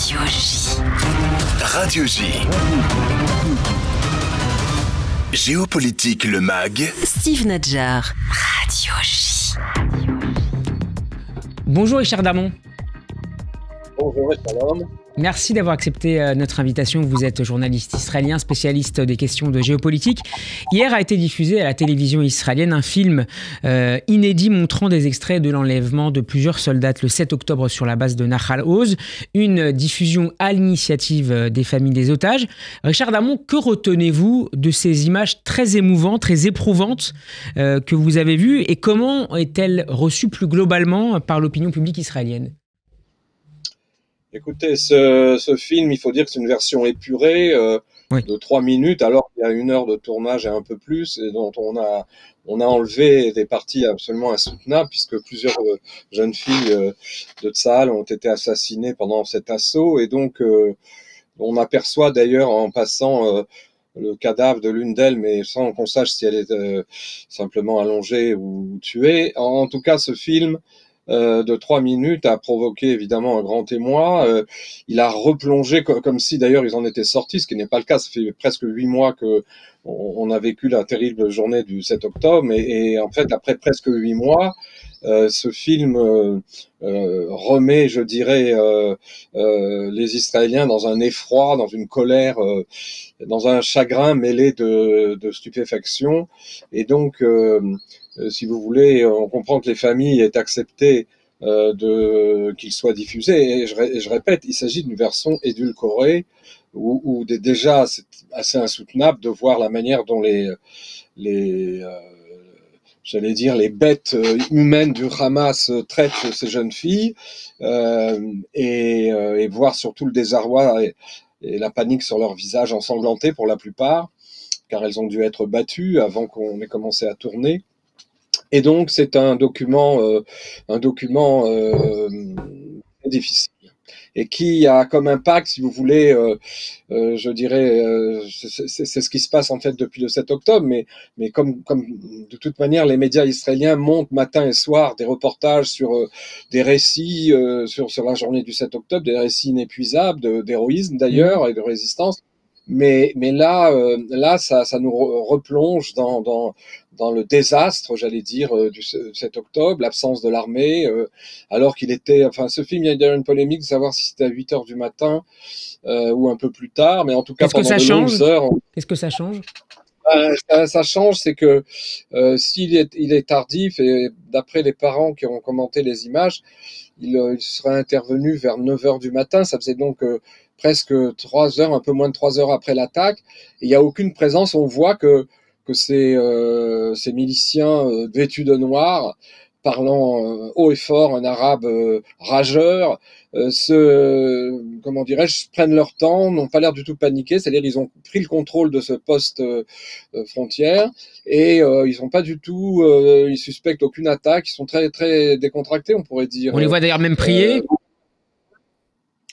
Radio J. Radio J. Géopolitique, le MAG. Steve Nadjar. Radio J. Bonjour Richard Darmon. Bonjour Shalom. Merci d'avoir accepté notre invitation. Vous êtes journaliste israélien, spécialiste des questions de géopolitique. Hier a été diffusé à la télévision israélienne un film inédit montrant des extraits de l'enlèvement de plusieurs soldats le 7 octobre sur la base de Nahal Oz. Une diffusion à l'initiative des familles des otages. Richard Darmon, que retenez-vous de ces images très émouvantes, très éprouvantes que vous avez vues et comment est-elle reçue plus globalement par l'opinion publique israélienne ? Écoutez, ce film, il faut dire que c'est une version épurée de 3 minutes, alors qu'il y a 1 heure de tournage et un peu plus, et dont on a enlevé des parties absolument insoutenables, puisque plusieurs jeunes filles de Tsahal ont été assassinées pendant cet assaut, et donc on aperçoit d'ailleurs en passant le cadavre de l'une d'elles, mais sans qu'on sache si elle est simplement allongée ou tuée. En tout cas, ce film de 3 minutes a provoqué évidemment un grand émoi. Il a replongé comme si d'ailleurs ils en étaient sortis, ce qui n'est pas le cas. Ça fait presque 8 mois que on a vécu la terrible journée du 7 octobre, et en fait après presque 8 mois, ce film remet, je dirais, les Israéliens dans un effroi, dans une colère, dans un chagrin mêlé de stupéfaction, et donc si vous voulez, on comprend que les familles aient accepté qu'il soit diffusé. Et je répète, il s'agit d'une version édulcorée où déjà c'est assez insoutenable de voir la manière dont j'allais dire, les bêtes humaines du Hamas traitent ces jeunes filles, et voir surtout le désarroi et la panique sur leur visage ensanglanté pour la plupart, car elles ont dû être battues avant qu'on ait commencé à tourner. Et donc, c'est un document très difficile et qui a comme impact, si vous voulez, je dirais, c'est ce qui se passe en fait depuis le 7 octobre, mais comme de toute manière, les médias israéliens montent matin et soir des reportages sur des récits sur la journée du 7 octobre, des récits inépuisables d'héroïsme d'ailleurs et de résistance. Mais là, ça nous replonge dans le désastre, j'allais dire, du 7 octobre, l'absence de l'armée, alors qu'il était, enfin, ce film, il y a d'ailleurs une polémique de savoir si c'était à 8 heures du matin, ou un peu plus tard, mais en tout cas, pendant de longues heures. Qu'est-ce que ça change? Ça change, c'est que s'il est tardif, et d'après les parents qui ont commenté les images, il serait intervenu vers 9 heures du matin, ça faisait donc presque 3 heures, un peu moins de 3 heures après l'attaque, et il n'y a aucune présence. On voit que ces miliciens vêtus de noir, parlant haut et fort un arabe rageur, comment dirais-je, prennent leur temps, n'ont pas l'air du tout paniqués, c'est-à-dire ils ont pris le contrôle de ce poste frontière, et ils sont pas du tout, ils suspectent aucune attaque, ils sont très très décontractés, on pourrait dire. On les voit d'ailleurs même prier.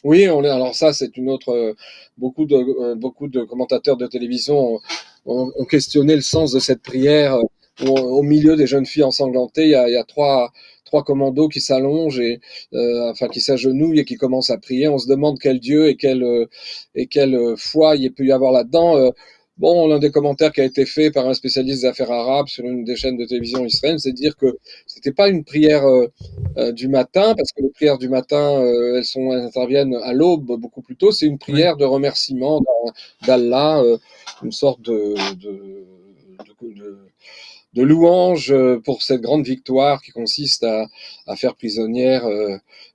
Oui, alors ça, c'est une autre. Beaucoup de commentateurs de télévision ont questionné le sens de cette prière. Au milieu des jeunes filles ensanglantées, il y a trois commandos qui s'allongent qui s'agenouillent et qui commencent à prier. On se demande quel Dieu et quelle foi il peut y avoir là-dedans. Bon, l'un des commentaires qui a été fait par un spécialiste des affaires arabes sur une des chaînes de télévision israélienne, c'est de dire que c'était pas une prière du matin, parce que les prières du matin, elles interviennent à l'aube beaucoup plus tôt. C'est une prière de remerciement d'Allah, une sorte de louange pour cette grande victoire qui consiste à faire prisonnière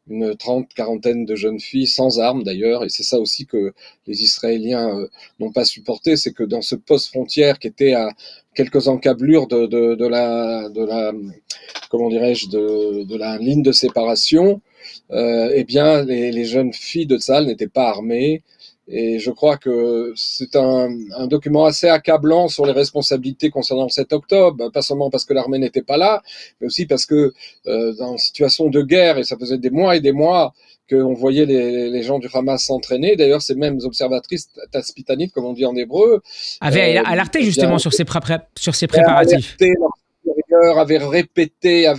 une quarantaine de jeunes filles sans armes d'ailleurs, et c'est ça aussi que les Israéliens n'ont pas supporté, c'est que dans ce poste frontière qui était à quelques encablures de la comment dirais-je, de la ligne de séparation, eh bien les jeunes filles de Tsahal n'étaient pas armées. Et je crois que c'est un document assez accablant sur les responsabilités concernant le 7 octobre, pas seulement parce que l'armée n'était pas là, mais aussi parce que dans une situation de guerre, et ça faisait des mois et des mois qu'on voyait les gens du Hamas s'entraîner. D'ailleurs, ces mêmes observatrices taspitanites, comme on dit en hébreu, avaient alerté justement sur ces préparatifs. supérieurs avaient répété,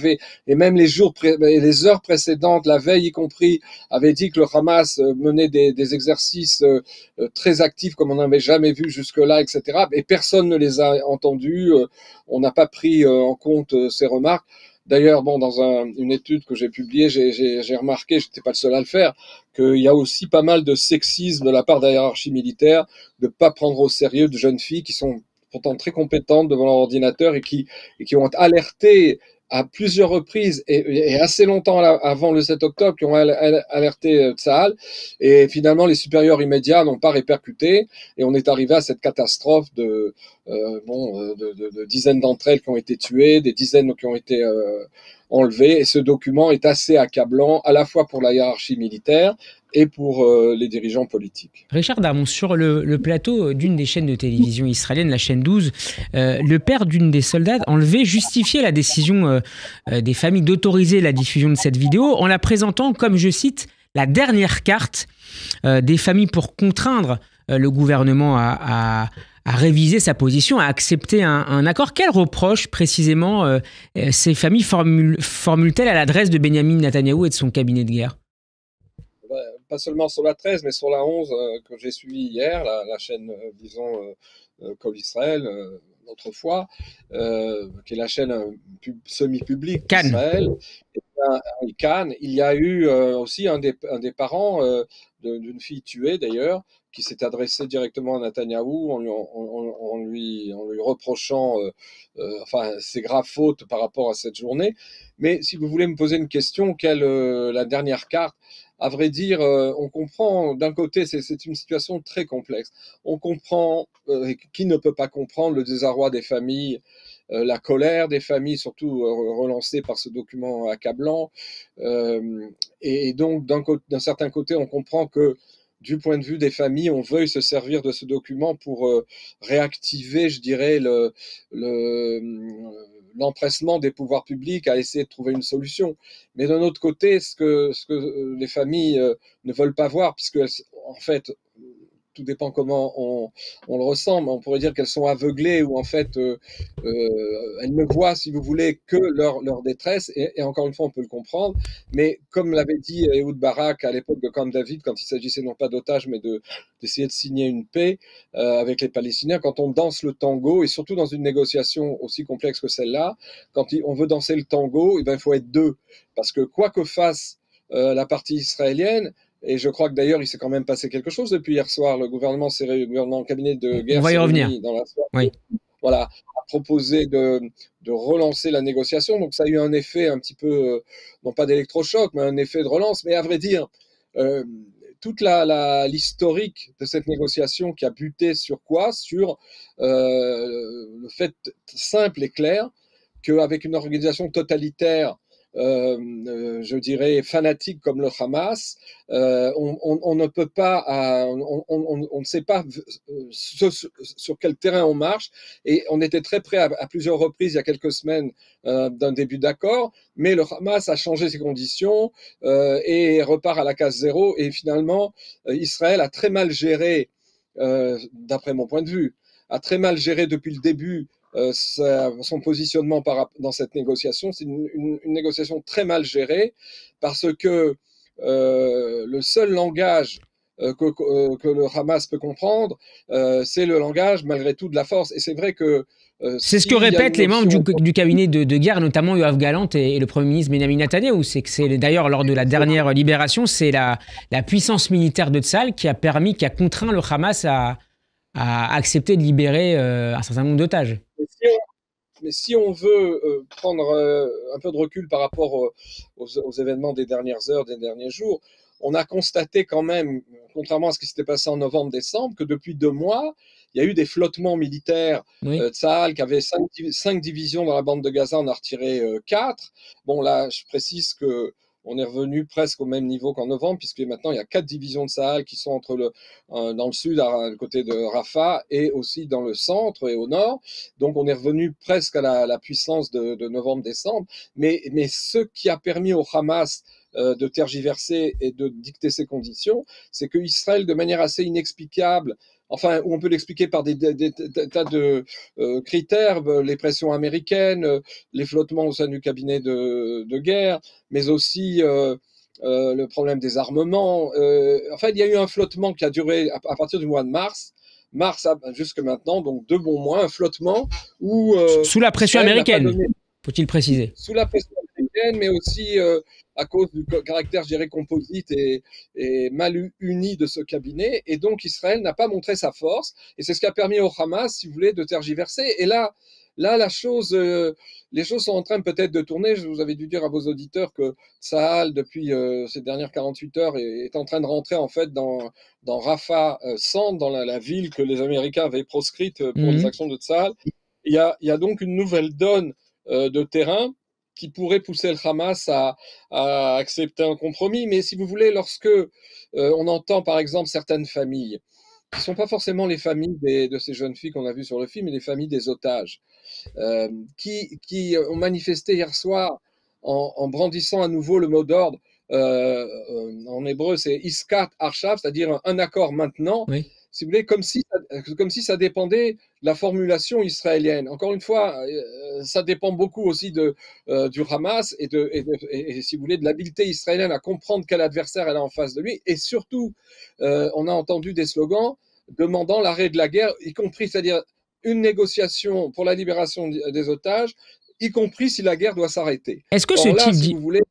et même les heures précédentes, la veille y compris, avaient dit que le Hamas menait des exercices très actifs comme on n'avait jamais vu jusque-là, etc. Et personne ne les a entendus. On n'a pas pris en compte ces remarques. D'ailleurs, bon, dans une étude que j'ai publiée, j'ai remarqué, j'étais pas le seul à le faire, qu'il y a aussi pas mal de sexisme de la part de la hiérarchie militaire, de pas prendre au sérieux de jeunes filles qui sont pourtant très compétentes devant leur ordinateur et qui ont alerté à plusieurs reprises et assez longtemps avant le 7 octobre, qui ont alerté Tsahal, et finalement les supérieurs immédiats n'ont pas répercuté, et on est arrivé à cette catastrophe de dizaines d'entre elles qui ont été tuées, des dizaines qui ont été enlevées, et ce document est assez accablant, à la fois pour la hiérarchie militaire et pour les dirigeants politiques. Richard Darmon, sur le plateau d'une des chaînes de télévision israélienne, la chaîne 12, le père d'une des soldats enlevées justifiait la décision des familles d'autoriser la diffusion de cette vidéo en la présentant comme, je cite, la dernière carte des familles pour contraindre le gouvernement à réviser sa position, à accepter un accord. Quel reproche précisément ces familles formulent-elles à l'adresse de Benyamin Netanyahou et de son cabinet de guerre? Pas seulement sur la 13, mais sur la 11 que j'ai suivie hier, la chaîne, Kol Israël, autrefois, qui est la chaîne semi-publique d'Israël, Cannes. Il y a eu aussi un des parents d'une fille tuée, d'ailleurs, qui s'est adressé directement à Netanyahou en lui reprochant ses graves fautes par rapport à cette journée. Mais si vous voulez me poser une question, la dernière carte, à vrai dire, on comprend, d'un côté, c'est une situation très complexe. On comprend, qui ne peut pas comprendre le désarroi des familles, la colère des familles, surtout relancée par ce document accablant. Et donc, d'un certain côté, on comprend que, du point de vue des familles, on veuille se servir de ce document pour réactiver, je dirais, l'empressement des pouvoirs publics à essayer de trouver une solution. Mais d'un autre côté, ce que les familles ne veulent pas voir, puisque en fait, tout dépend comment on le ressent, mais on pourrait dire qu'elles sont aveuglées ou en fait elles ne voient, si vous voulez, que leur détresse, et encore une fois on peut le comprendre, mais comme l'avait dit Ehud Barak à l'époque de Camp David, quand il s'agissait non pas d'otages mais d'essayer de signer une paix avec les Palestiniens, quand on danse le tango, et surtout dans une négociation aussi complexe que celle-là, quand on veut danser le tango, il faut être deux, parce que quoi que fasse la partie israélienne, et je crois que d'ailleurs, il s'est quand même passé quelque chose depuis hier soir. Le gouvernement cabinet de guerre s'est réuni dans la soirée. Oui. Voilà, a proposé de relancer la négociation. Donc ça a eu un effet un petit peu, non pas d'électrochoc, mais un effet de relance. Mais à vrai dire, toute l'historique de cette négociation qui a buté sur quoi? Sur le fait simple et clair qu'avec une organisation totalitaire, je dirais fanatique comme le Hamas, on ne peut pas, on ne sait pas sur quel terrain on marche, et on était très près à plusieurs reprises il y a quelques semaines d'un début d'accord, mais le Hamas a changé ses conditions et repart à la case zéro, et finalement Israël a très mal géré, d'après mon point de vue, a très mal géré depuis le début son positionnement dans cette négociation. C'est une négociation très mal gérée, parce que le seul langage que le Hamas peut comprendre, c'est le langage malgré tout de la force. Et c'est vrai que c'est ce que répètent les membres du cabinet de guerre, notamment Yoav Gallant et le Premier ministre Benyamin Netanyahou. C'est d'ailleurs lors de la dernière libération, c'est la puissance militaire de Tsahal qui a contraint le Hamas à accepter de libérer un certain nombre d'otages. Mais si on veut prendre un peu de recul par rapport aux événements des dernières heures, des derniers jours, on a constaté quand même, contrairement à ce qui s'était passé en novembre-décembre, que depuis 2 mois, il y a eu des flottements militaires. Oui. Tsahal, qui avait 5 divisions dans la bande de Gaza, en a retiré 4. Bon, là, je précise que on est revenu presque au même niveau qu'en novembre, puisque maintenant il y a 4 divisions de Tsahal qui sont dans le sud, à côté de Rafah, et aussi dans le centre et au nord. Donc on est revenu presque à la puissance de novembre-décembre. Mais ce qui a permis au Hamas de tergiverser et de dicter ses conditions, c'est que Israël, de manière assez inexplicable, enfin, on peut l'expliquer par des tas de critères, les pressions américaines, les flottements au sein du cabinet de guerre, mais aussi le problème des armements. Enfin, il y a eu un flottement qui a duré à partir du mois de mars jusque maintenant, donc 2 bons mois, un flottement où... sous la pression américaine, faut-il préciser. Sous la pression américaine, mais aussi à cause du caractère, je dirais, composite et mal uni de ce cabinet. Et donc, Israël n'a pas montré sa force. Et c'est ce qui a permis au Hamas, si vous voulez, de tergiverser. Et là les choses sont en train peut-être de tourner. Je vous avais dû dire à vos auditeurs que Tsahal, depuis ces dernières 48 heures, est en train de rentrer en fait dans Rafah Centre, dans la ville que les Américains avaient proscrite pour les actions de Tsahal. Il y a donc une nouvelle donne de terrain qui pourrait pousser le Hamas à accepter un compromis. Mais si vous voulez, lorsque on entend par exemple certaines familles, qui ne sont pas forcément les familles de ces jeunes filles qu'on a vues sur le film, mais les familles des otages, qui ont manifesté hier soir en brandissant à nouveau le mot d'ordre, en hébreu c'est Iskat Arshav, c'est-à-dire un accord maintenant, oui. Si vous voulez, comme si ça dépendait de la formulation israélienne. Encore une fois, ça dépend beaucoup aussi du Hamas et si vous voulez, de l'habileté israélienne à comprendre quel adversaire elle a en face de lui. Et surtout, on a entendu des slogans demandant l'arrêt de la guerre, y compris, c'est-à-dire une négociation pour la libération des otages, y compris si la guerre doit s'arrêter. Est-ce que si vous voulez...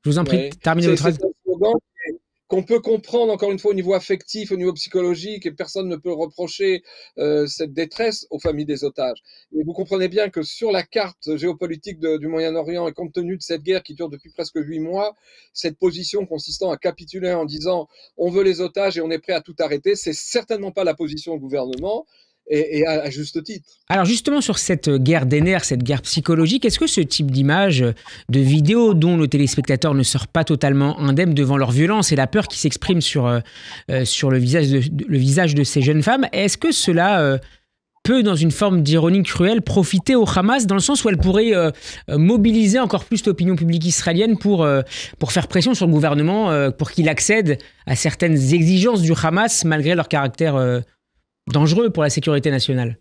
Je vous en prie, terminez votre phrase. C'est un slogan qu'on peut comprendre, encore une fois, au niveau affectif, au niveau psychologique, et personne ne peut reprocher cette détresse aux familles des otages. Et vous comprenez bien que sur la carte géopolitique du Moyen-Orient, et compte tenu de cette guerre qui dure depuis presque 8 mois, cette position consistant à capituler en disant « on veut les otages et on est prêt à tout arrêter », c'est certainement pas la position du gouvernement. Et à juste titre. Alors justement sur cette guerre des nerfs, cette guerre psychologique, est-ce que ce type d'image, de vidéo dont le téléspectateur ne sort pas totalement indemne devant leur violence et la peur qui s'exprime sur le visage de ces jeunes femmes, est-ce que cela peut, dans une forme d'ironie cruelle, profiter au Hamas dans le sens où elle pourrait mobiliser encore plus l'opinion publique israélienne pour faire pression sur le gouvernement, pour qu'il accède à certaines exigences du Hamas malgré leur caractère dangereux pour la sécurité nationale?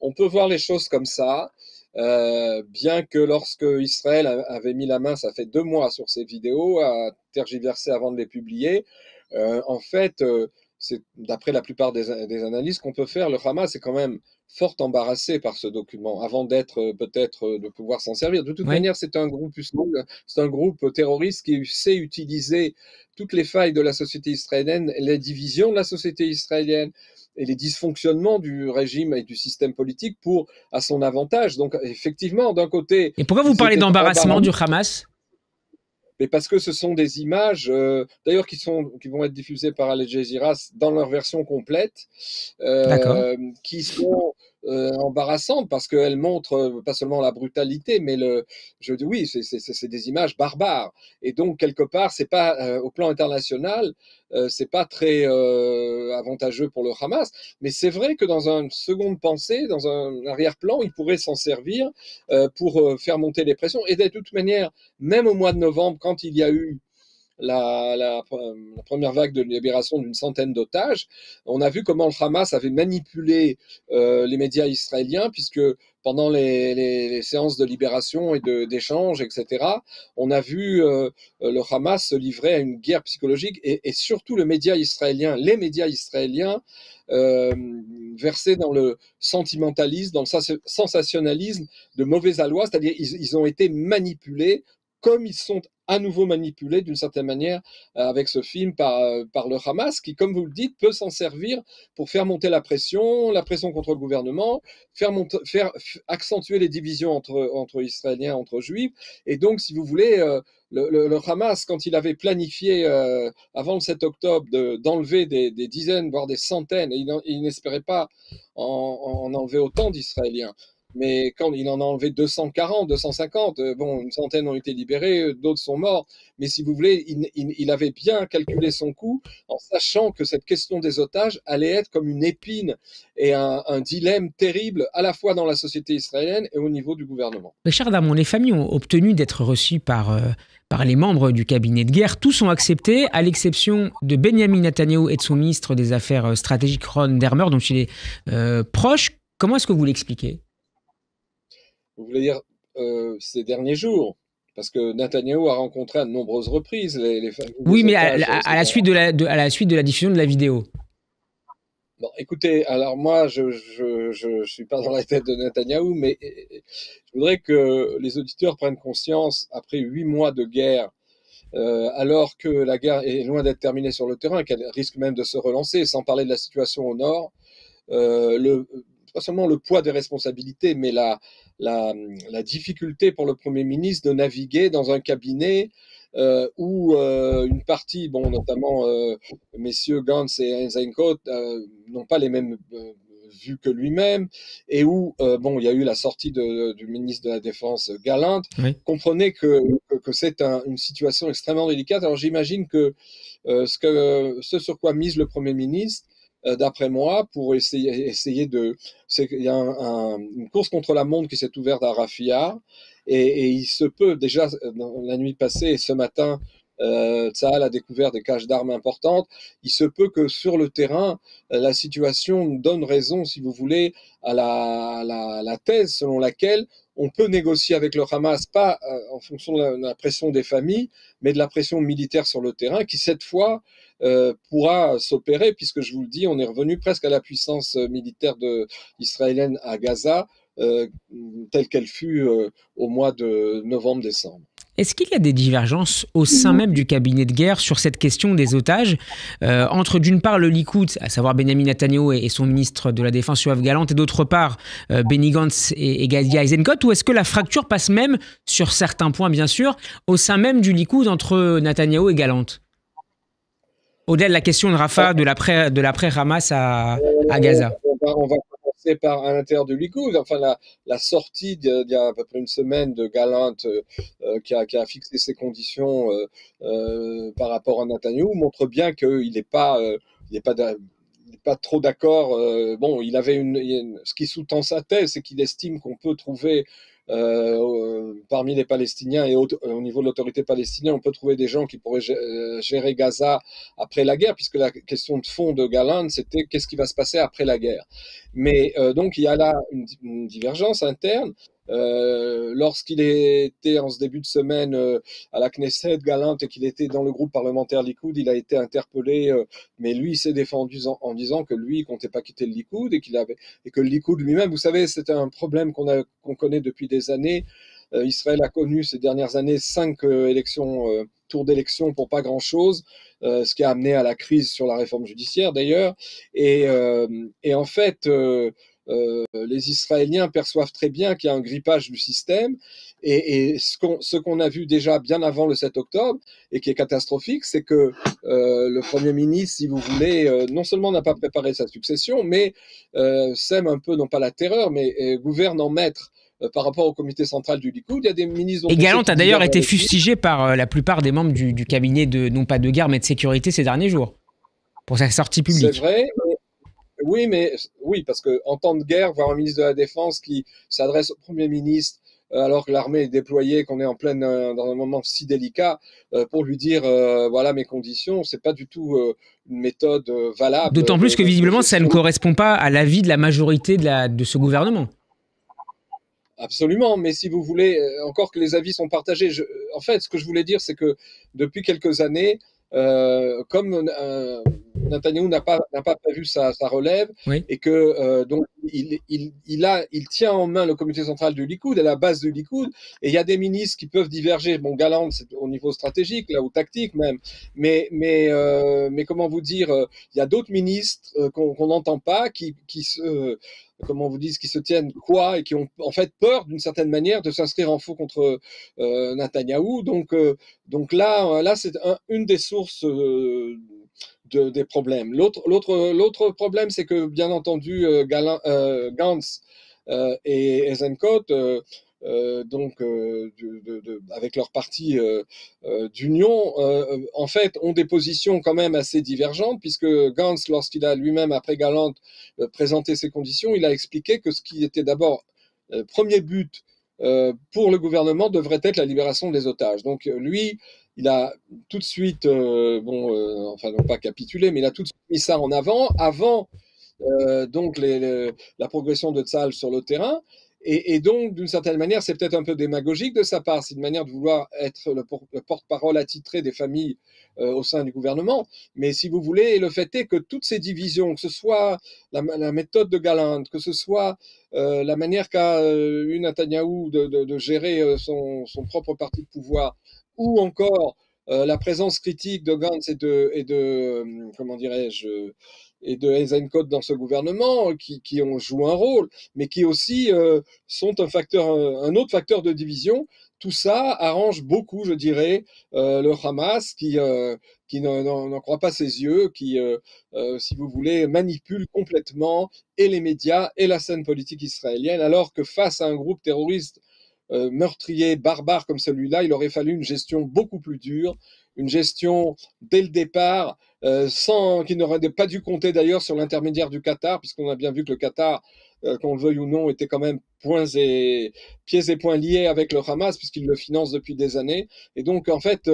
On peut voir les choses comme ça, bien que lorsque Israël avait mis la main, ça fait 2 mois sur ces vidéos, à tergiverser avant de les publier, en fait, c'est d'après la plupart des analyses qu'on peut faire, le Hamas est quand même fort embarrassé par ce document, avant d'être peut-être de pouvoir s'en servir. De toute manière, c'est un groupe terroriste qui sait utiliser toutes les failles de la société israélienne, les divisions de la société israélienne et les dysfonctionnements du régime et du système politique à son avantage. Donc effectivement, d'un côté... Et pourquoi vous parlez d'embarrassement du Hamas ? Mais parce que ce sont des images, d'ailleurs, qui vont être diffusées par Al Jazeera dans leur version complète, qui sont embarrassantes parce qu'elles montrent pas seulement la brutalité, mais c'est des images barbares. Et donc, quelque part, c'est pas au plan international, c'est pas très avantageux pour le Hamas. Mais c'est vrai que dans une seconde pensée, dans un arrière-plan, il pourrait s'en servir pour faire monter les pressions. Et de toute manière, même au mois de novembre, quand il y a eu la première vague de libération d'une centaine d'otages, on a vu comment le Hamas avait manipulé les médias israéliens, puisque pendant les séances de libération et d'échange, etc., on a vu le Hamas se livrer à une guerre psychologique et surtout les médias israéliens versés dans le sentimentalisme, dans le sensationnalisme de mauvais aloi, c'est-à-dire ils ont été manipulés comme ils sont à nouveau manipulés d'une certaine manière avec ce film par le Hamas, qui, comme vous le dites, peut s'en servir pour faire monter la pression contre le gouvernement, faire accentuer les divisions entre Israéliens, entre Juifs. Et donc, si vous voulez, le Hamas, quand il avait planifié avant le 7 octobre d'enlever des dizaines, voire des centaines, et il n'espérait pas en enlever autant d'Israéliens, mais quand il en a enlevé 240, 250, une centaine ont été libérés, d'autres sont morts. Mais si vous voulez, il avait bien calculé son coût en sachant que cette question des otages allait être comme une épine et un dilemme terrible à la fois dans la société israélienne et au niveau du gouvernement. Richard Darmon, les familles ont obtenu d'être reçues par par les membres du cabinet de guerre. Tous ont accepté, à l'exception de Benjamin Netanyahou et de son ministre des Affaires stratégiques, Ron Dermer, dont il est proche. Comment est-ce que vous l'expliquez? Vous voulez dire ces derniers jours? Parce que Netanyahou a rencontré à de nombreuses reprises oui, mais à la suite de la diffusion de la vidéo. Bon, écoutez, alors moi, je suis pas dans la tête de Netanyahou, mais je voudrais que les auditeurs prennent conscience, après 8 mois de guerre, alors que la guerre est loin d'être terminée sur le terrain, qu'elle risque même de se relancer, sans parler de la situation au nord, pas seulement le poids des responsabilités, mais la difficulté pour le Premier ministre de naviguer dans un cabinet où une partie, bon, notamment messieurs Gantz et Eisenkot, n'ont pas les mêmes vues que lui-même, et où, bon, il y a eu la sortie du ministre de la Défense Gallant. Oui. Comprenez que c'est une situation extrêmement délicate. Alors j'imagine que ce sur quoi mise le Premier ministre, d'après moi, pour essayer de... Il y a une course contre la montre qui s'est ouverte à Rafia, et il se peut, déjà, la nuit passée et ce matin, Tsahal a découvert des caches d'armes importantes. Il se peut que sur le terrain, la situation donne raison, si vous voulez, à la thèse selon laquelle on peut négocier avec le Hamas, pas en fonction de la pression des familles, mais de la pression militaire sur le terrain, qui cette fois pourra s'opérer, puisque je vous le dis, on est revenu presque à la puissance militaire israélienne à Gaza, telle qu'elle fut au mois de novembre-décembre. Est-ce qu'il y a des divergences au sein même du cabinet de guerre sur cette question des otages, entre d'une part le Likoud, à savoir Benjamin Netanyahou et son ministre de la Défense Yoav Gallant, et d'autre part Benny Gantz et Gadi Eisenkot, ou est-ce que la fracture passe même, sur certains points bien sûr, au sein même du Likoud entre Netanyahou et Gallant? Au-delà de la question de Rafah, de l'après Hamas à Gaza. On va commencer par à l'intérieur du Likoud. Enfin, la sortie d'il y a à peu près une semaine de Gallant qui a fixé ses conditions par rapport à Netanyahou montre bien qu'il n'est pas trop d'accord. Bon, ce qui sous-tend sa thèse, c'est qu'il estime qu'on peut trouver parmi les Palestiniens et au niveau de l'autorité palestinienne, on peut trouver des gens qui pourraient gérer Gaza après la guerre, puisque la question de fond de Gallant, c'était qu'est-ce qui va se passer après la guerre. Mais donc il y a là une divergence interne. Lorsqu'il était en ce début de semaine à la Knesset, Gallant, et qu'il était dans le groupe parlementaire Likoud, il a été interpellé, mais lui il s'est défendu en disant que lui il comptait pas quitter le Likoud et que le Likoud lui-même, vous savez, c'était un problème qu'on connaît depuis des années. Israël a connu ces dernières années 5 tours d'élection pour pas grand-chose, ce qui a amené à la crise sur la réforme judiciaire d'ailleurs. Et en fait, les Israéliens perçoivent très bien qu'il y a un grippage du système, et ce qu'on a vu déjà bien avant le 7 octobre, et qui est catastrophique, c'est que le Premier ministre, si vous voulez, non seulement n'a pas préparé sa succession, mais sème un peu, non pas la terreur, mais gouverne en maître. Par rapport au comité central du Likoud, il y a des ministres... Et Gallant a d'ailleurs été fustigé par la plupart des membres du cabinet non pas de guerre, mais de sécurité ces derniers jours, pour sa sortie publique. C'est vrai, oui, parce qu'en temps de guerre, voir un ministre de la Défense qui s'adresse au Premier ministre, alors que l'armée est déployée, qu'on est en pleine dans un moment si délicat, pour lui dire voilà mes conditions, c'est pas du tout une méthode valable. D'autant plus que visiblement ça ne correspond pas à l'avis de la majorité de ce gouvernement. Absolument, mais si vous voulez, encore que les avis sont partagés, en fait, ce que je voulais dire, c'est que depuis quelques années, comme Netanyahou n'a pas prévu sa relève, oui, et que donc il tient en main le comité central du Likoud, à la base du Likoud, et il y a des ministres qui peuvent diverger. Bon, Gallant, c'est au niveau stratégique, là, ou tactique même, mais comment vous dire, il y a d'autres ministres qu'on n'entend pas, qui se tiennent quoi, et qui ont en fait peur d'une certaine manière de s'inscrire en faux contre Netanyahou. Donc là c'est une des sources des problèmes. L'autre problème, c'est que bien entendu Gantz et Eisenkot, avec leur parti d'union, en fait, ont des positions quand même assez divergentes, puisque Gantz, lorsqu'il a lui-même, après Gallant, présenté ses conditions, il a expliqué que ce qui était d'abord premier but pour le gouvernement devrait être la libération des otages. Donc lui, il a tout de suite, enfin non pas capitulé, mais il a tout de suite mis ça en avant donc la progression de Tsahal sur le terrain. Et donc, d'une certaine manière, c'est peut-être un peu démagogique de sa part. C'est une manière de vouloir être le porte-parole attitré des familles au sein du gouvernement. Mais si vous voulez, le fait est que toutes ces divisions, que ce soit la méthode de Galland, que ce soit la manière qu'a eu Netanyahou de gérer son propre parti de pouvoir, ou encore la présence critique de Gantz et de comment dirais-je, et de Eisenkot dans ce gouvernement, qui jouent un rôle, mais qui aussi sont un autre facteur de division. Tout ça arrange beaucoup, je dirais, le Hamas, qui n'en croit pas ses yeux, qui, si vous voulez, manipule complètement et les médias et la scène politique israélienne, alors que face à un groupe terroriste meurtrier, barbare comme celui-là, il aurait fallu une gestion beaucoup plus dure, une gestion dès le départ, qui n'aurait pas dû compter d'ailleurs sur l'intermédiaire du Qatar, puisqu'on a bien vu que le Qatar, qu'on le veuille ou non, était quand même pieds et poings liés avec le Hamas, puisqu'il le finance depuis des années. Et donc, en fait,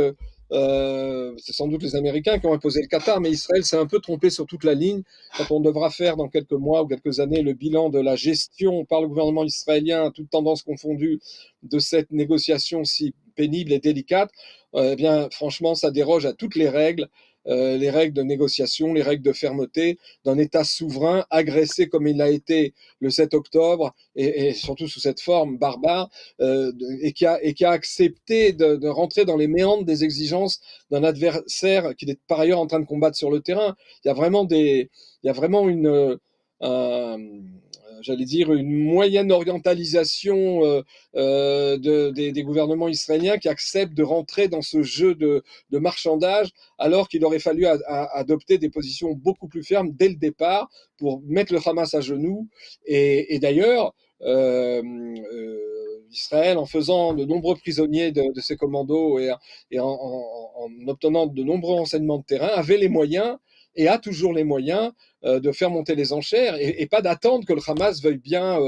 c'est sans doute les Américains qui ont imposé le Qatar, mais Israël s'est un peu trompé sur toute la ligne. Quand on devra faire dans quelques mois ou quelques années le bilan de la gestion par le gouvernement israélien, toutes tendances confondues, de cette négociation si pénible et délicate, eh bien, franchement, ça déroge à toutes les règles de négociation, les règles de fermeté d'un État souverain agressé comme il l'a été le 7 octobre et surtout sous cette forme barbare et qui a accepté de rentrer dans les méandres des exigences d'un adversaire qu'il est par ailleurs en train de combattre sur le terrain. Il y a vraiment j'allais dire, une moyenne orientalisation des gouvernements israéliens qui acceptent de rentrer dans ce jeu de marchandage, alors qu'il aurait fallu adopter des positions beaucoup plus fermes dès le départ pour mettre le Hamas à genoux. Et d'ailleurs, Israël, en faisant de nombreux prisonniers de ses commandos et en obtenant de nombreux renseignements de terrain, avait les moyens et a toujours les moyens de faire monter les enchères et pas d'attendre que le Hamas veuille bien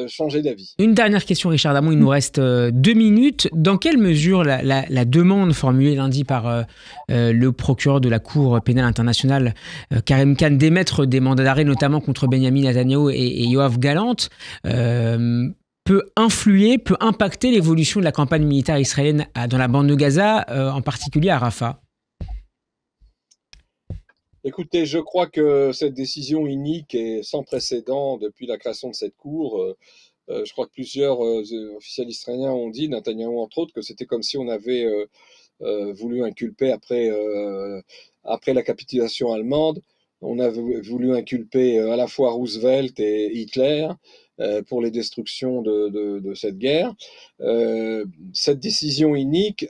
changer d'avis. Une dernière question, Richard Damon, il nous reste 2 minutes. Dans quelle mesure la demande formulée lundi par le procureur de la Cour pénale internationale, Karim Khan, d'émettre des mandats d'arrêt, notamment contre Benyamin Netanyahou et Yoav Gallant, peut impacter l'évolution de la campagne militaire israélienne dans la bande de Gaza, en particulier à Rafah? Écoutez, je crois que cette décision inique et sans précédent depuis la création de cette cour, je crois que plusieurs officiels israéliens ont dit, Netanyahou entre autres, que c'était comme si on avait voulu inculper après la capitulation allemande, on a voulu inculper à la fois Roosevelt et Hitler pour les destructions de cette guerre. Cette décision inique,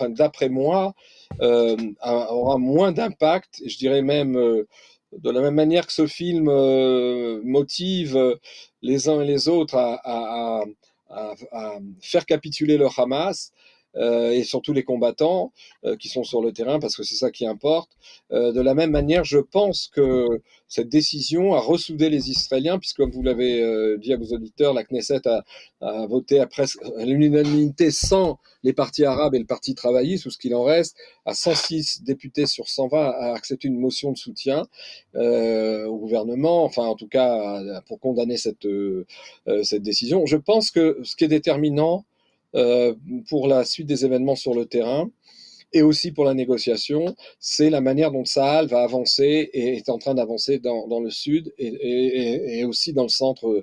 d'après moi, aura moins d'impact, je dirais même de la même manière que ce film motive les uns et les autres à faire capituler le Hamas et surtout les combattants qui sont sur le terrain, parce que c'est ça qui importe. De la même manière, je pense que cette décision a ressoudé les Israéliens, puisque comme vous l'avez dit à vos auditeurs, la Knesset a voté à l'unanimité sans les partis arabes et le parti travailliste, ou ce qu'il en reste, à 106 députés sur 120 a accepté une motion de soutien au gouvernement, enfin en tout cas pour condamner cette décision. Je pense que ce qui est déterminant pour la suite des événements sur le terrain et aussi pour la négociation, c'est la manière dont Tsahal va avancer et est en train d'avancer dans le sud et aussi dans le centre,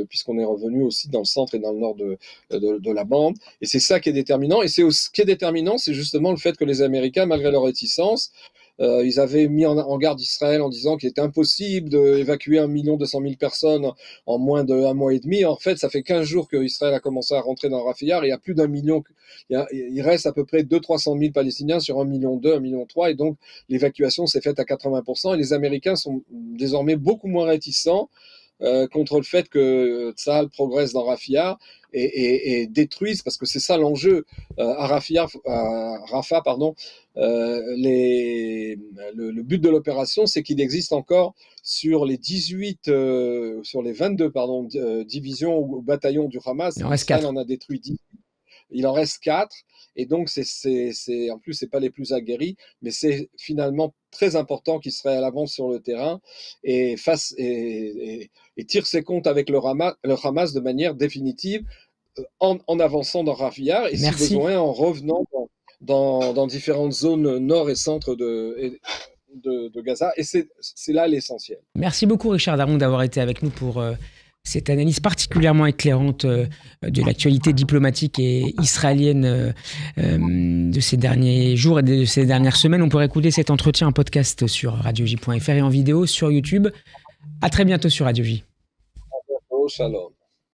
puisqu'on est revenu aussi dans le centre et dans le nord de la bande. Et c'est ça qui est déterminant. Et ce qui est déterminant, c'est justement le fait que les Américains, malgré leur réticence, ils avaient mis en garde Israël en disant qu'il était impossible d'évacuer 1 200 000 personnes en moins d'1 mois et demi. En fait, ça fait 15 jours que Israël a commencé à rentrer dans Rafah et il y a plus d'1 million. Il reste à peu près 200 000 Palestiniens sur 1,2 million, 1,3 million. Et donc, l'évacuation s'est faite à 80%. Et les Américains sont désormais beaucoup moins réticents contre le fait que Tsahal progresse dans Rafah et détruise, parce que c'est ça l'enjeu à Rafah, pardon. Le but de l'opération, c'est qu'il existe encore sur les 22 divisions ou bataillons du Hamas. Israël en a détruit 10. Il en reste 4. Et donc, en plus, c'est pas les plus aguerris, mais c'est finalement très important qu'Israël avance sur le terrain et tire ses comptes avec le Hamas de manière définitive en avançant dans Rafah et Merci. si besoin en revenant dans différentes zones nord et centre de Gaza. Et c'est là l'essentiel. Merci beaucoup Richard Darmon d'avoir été avec nous pour cette analyse particulièrement éclairante de l'actualité diplomatique et israélienne de ces derniers jours et de ces dernières semaines. On pourrait écouter cet entretien en podcast sur radioj.fr et en vidéo sur YouTube. À très bientôt sur Radio J. À bientôt, shalom.